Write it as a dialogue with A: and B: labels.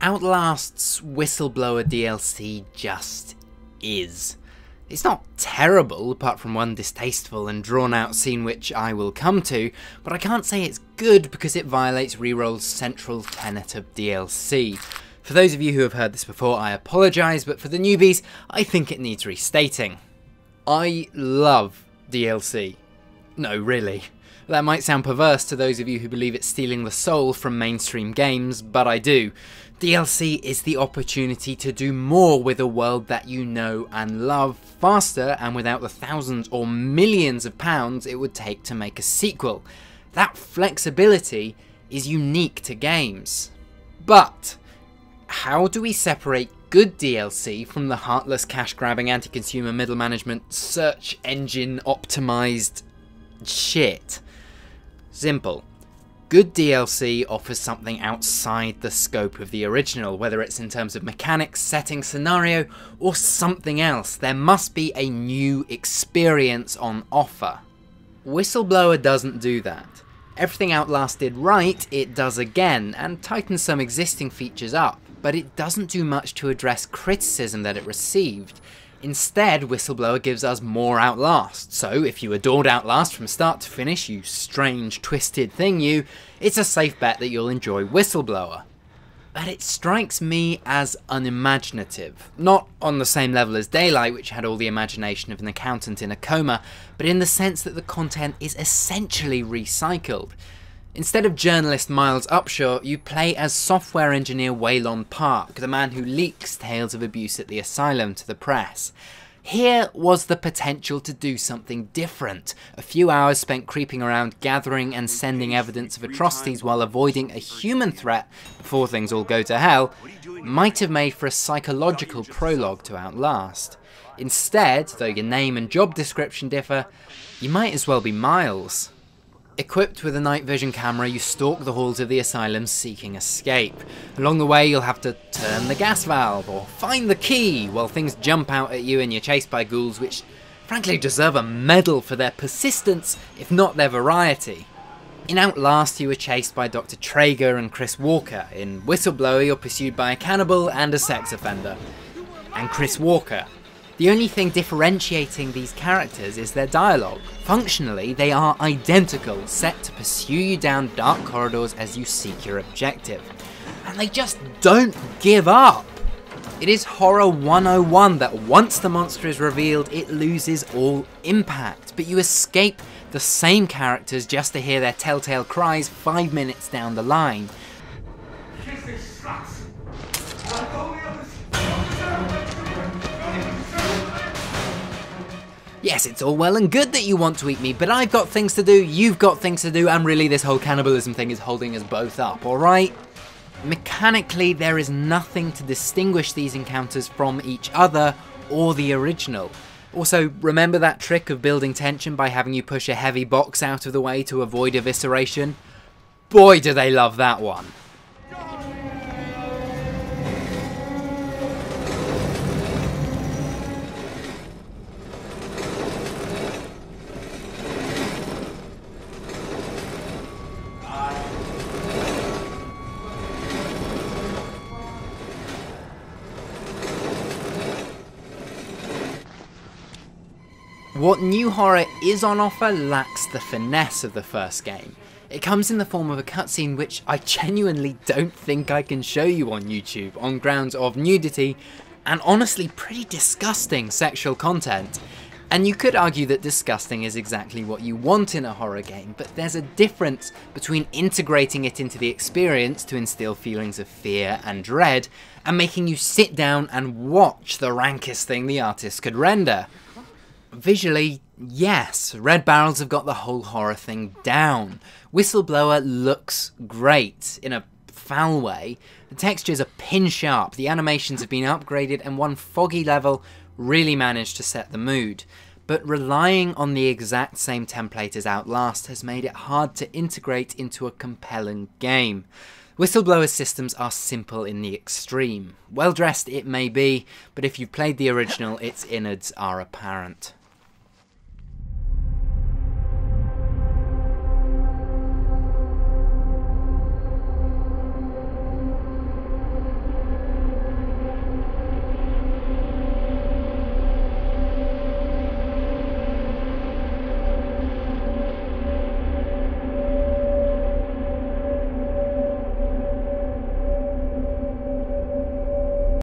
A: Outlast's Whistleblower DLC just is. It's not terrible, apart from one distasteful and drawn-out scene which I will come to, but I can't say it's good because it violates Reroll's central tenet of DLC. For those of you who have heard this before, I apologise, but for the newbies, I think it needs restating. I love DLC. No, really. That might sound perverse to those of you who believe it's stealing the soul from mainstream games, but I do. DLC is the opportunity to do more with a world that you know and love faster and without the thousands or millions of pounds it would take to make a sequel. That flexibility is unique to games. But how do we separate good DLC from the heartless cash-grabbing anti-consumer middle management search engine optimized shit? Simple. Good DLC offers something outside the scope of the original, whether it's in terms of mechanics, setting, scenario, or something else. There must be a new experience on offer. Whistleblower doesn't do that. Everything Outlast did right, it does again, and tightens some existing features up, but it doesn't do much to address criticism that it received. Instead, Whistleblower gives us more Outlast, so if you adored Outlast from start to finish, you strange, twisted thing you, it's a safe bet that you'll enjoy Whistleblower. But it strikes me as unimaginative. Not on the same level as Daylight, which had all the imagination of an accountant in a coma, but in the sense that the content is essentially recycled. Instead of journalist Miles Upshaw, you play as software engineer Waylon Park, the man who leaks tales of abuse at the asylum to the press. Here was the potential to do something different. A few hours spent creeping around gathering and sending evidence of atrocities while avoiding a human threat before things all go to hell might have made for a psychological prologue to Outlast. Instead, though your name and job description differ, you might as well be Miles. Equipped with a night vision camera, you stalk the halls of the asylum seeking escape. Along the way, you'll have to turn the gas valve or find the key while things jump out at you and you're chased by ghouls which frankly deserve a medal for their persistence, if not their variety. In Outlast, you were chased by Dr. Traeger and Chris Walker. In Whistleblower, you're pursued by a cannibal and a sex offender. And Chris Walker. The only thing differentiating these characters is their dialogue. Functionally, they are identical, set to pursue you down dark corridors as you seek your objective. And they just don't give up! It is Horror 101 that once the monster is revealed, it loses all impact, but you escape the same characters just to hear their telltale cries 5 minutes down the line. Yes, it's all well and good that you want to eat me, but I've got things to do, you've got things to do, and really this whole cannibalism thing is holding us both up, alright? Mechanically, there is nothing to distinguish these encounters from each other or the original. Also, remember that trick of building tension by having you push a heavy box out of the way to avoid evisceration? Boy, do they love that one. What new horror is on offer lacks the finesse of the first game. It comes in the form of a cutscene which I genuinely don't think I can show you on YouTube on grounds of nudity and honestly pretty disgusting sexual content. And you could argue that disgusting is exactly what you want in a horror game, but there's a difference between integrating it into the experience to instill feelings of fear and dread, and making you sit down and watch the rankest thing the artist could render. Visually, yes, Red Barrels have got the whole horror thing down. Whistleblower looks great, in a foul way. The textures are pin sharp, the animations have been upgraded, and one foggy level really managed to set the mood. But relying on the exact same template as Outlast has made it hard to integrate into a compelling game. Whistleblower's systems are simple in the extreme. Well dressed it may be, but if you've played the original, its innards are apparent.